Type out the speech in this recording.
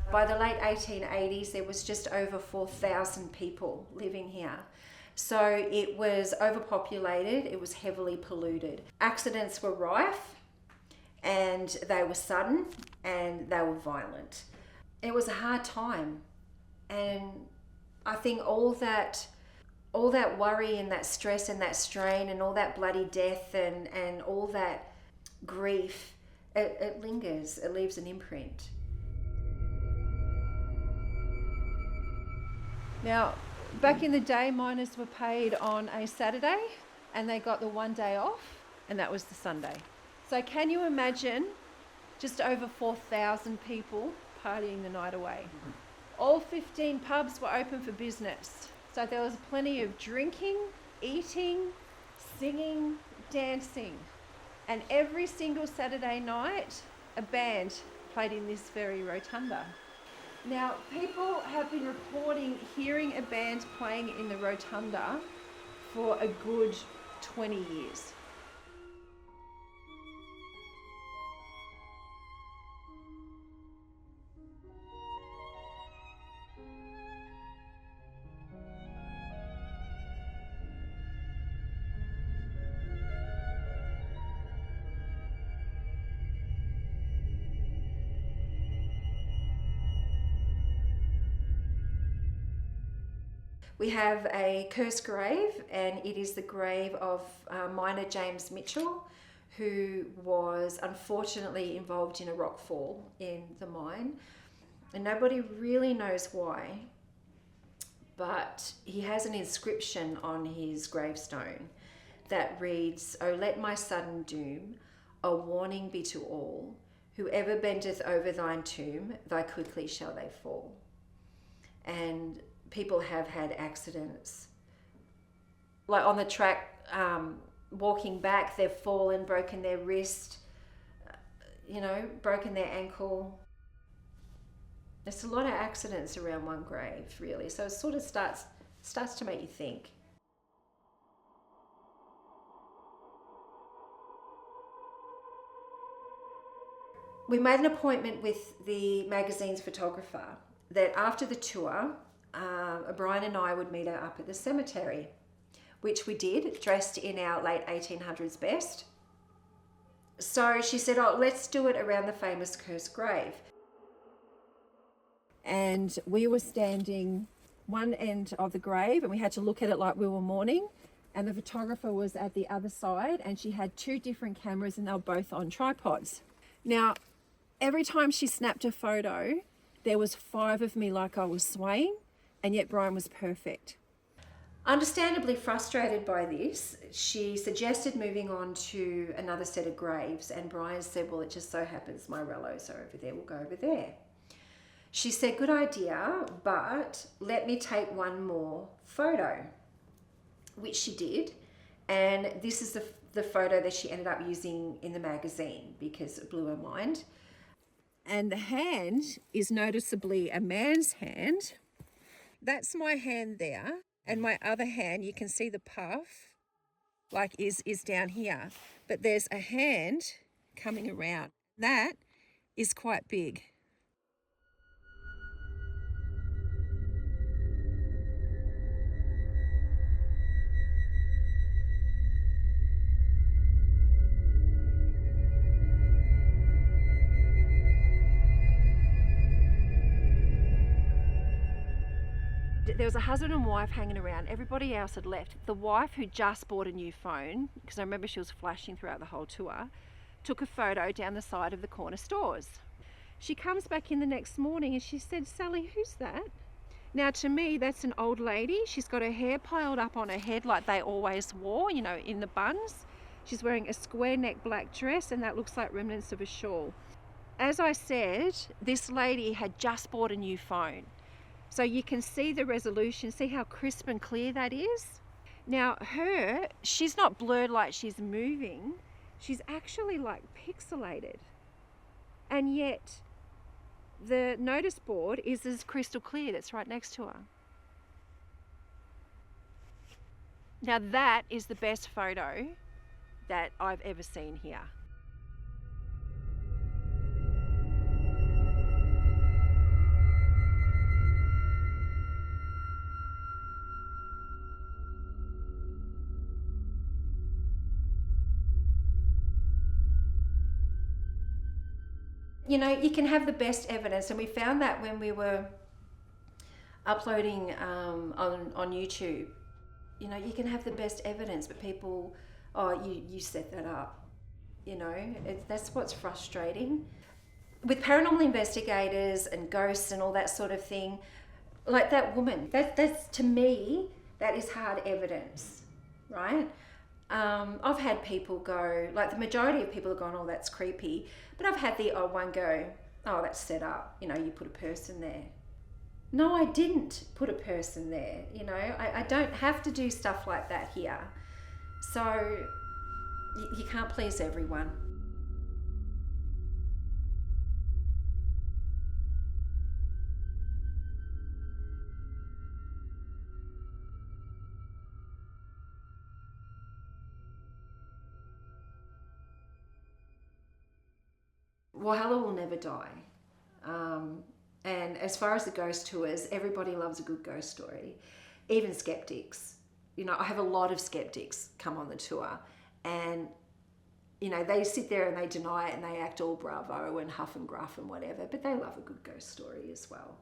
By the late 1880s, there was just over 4,000 people living here. So it was overpopulated, it was heavily polluted. Accidents were rife, and they were sudden, and they were violent. It was a hard time, and I think all that worry and that stress and that strain and all that bloody death and all that grief, it lingers, it leaves an imprint. Now, back in the day, miners were paid on a Saturday and they got the one day off, and that was the Sunday. So can you imagine just over 4,000 people partying the night away? All 15 pubs were open for business. So there was plenty of drinking, eating, singing, dancing. And every single Saturday night, a band played in this very rotunda. Now, people have been reporting hearing a band playing in the rotunda for a good 20 years. We have a cursed grave, and it is the grave of miner James Mitchell, who was unfortunately involved in a rock fall in the mine. And nobody really knows why, but he has an inscription on his gravestone that reads, "O let my sudden doom a warning be to all, whoever bendeth over thine tomb, thy quickly shall they fall." And people have had accidents. Like on the track, walking back, they've fallen, broken their wrist, broken their ankle. There's a lot of accidents around one grave, really. So it sort of starts to make you think. We made an appointment with the magazine's photographer that after the tour, Brian and I would meet her up at the cemetery, which we did, dressed in our late 1800s best. So she said, let's do it around the famous cursed grave. And we were standing one end of the grave, and we had to look at it like we were mourning. And the photographer was at the other side, and she had two different cameras, and they were both on tripods. Now, every time she snapped a photo, there was 5 of me like I was swaying, and yet Brian was perfect. Understandably frustrated by this, she suggested moving on to another set of graves, and Brian said, well, it just so happens my rellos are over there, we'll go over there. She said, good idea, but let me take one more photo, which she did, and this is the photo that she ended up using in the magazine because it blew her mind. And the hand is noticeably a man's hand. That's my hand there, and my other hand, you can see the puff, like is down here. But there's a hand coming around. That is quite big. There was a husband and wife hanging around. Everybody else had left. The wife, who just bought a new phone, because I remember she was flashing throughout the whole tour, took a photo down the side of the corner stores. She comes back in the next morning and she said, Sally, who's that? Now, to me, that's an old lady. She's got her hair piled up on her head like they always wore, in the buns. She's wearing a square neck black dress, and that looks like remnants of a shawl. As I said, this lady had just bought a new phone. So you can see the resolution, see how crisp and clear that is? Now she's not blurred like she's moving, she's actually like pixelated. And yet the notice board is as crystal clear that's right next to her. Now that is the best photo that I've ever seen here. You know, you can have the best evidence, and we found that when we were uploading on YouTube. You know, you can have the best evidence, but people, oh, you set that up. You know, that's what's frustrating. With paranormal investigators and ghosts and all that sort of thing, like that woman, that's to me, that is hard evidence, right? I've had people go, like the majority of people have gone, oh, that's creepy. But I've had the one go, oh, that's set up. You know, you put a person there. No, I didn't put a person there. You know, I don't have to do stuff like that here. So you can't please everyone. Walhalla will never die. And as far as the ghost tours, everybody loves a good ghost story, even skeptics. You know, I have a lot of skeptics come on the tour, and you know, they sit there and they deny it and they act all bravo and huff and gruff and whatever, but they love a good ghost story as well.